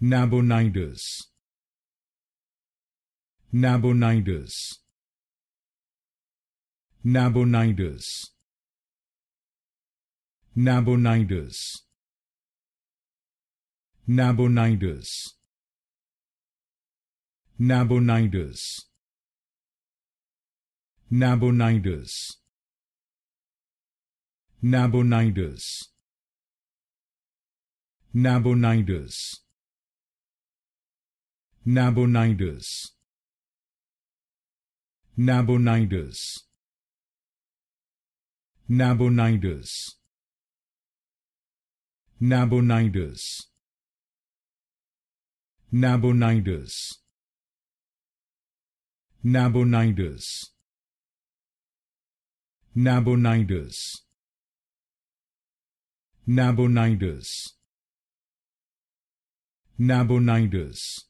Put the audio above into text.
Nabonidus, Nabonidus, Nabonidus, Nabonidus, Nabonidus, Nabonidus, Nabonidus, Nabonidus, Nabonidus, Nabonidus, Nabonidus, Nabonidus, Nabonidus, Nabonidus, Nabonidus, Nabonidus, Nabonidus, Nabonidus,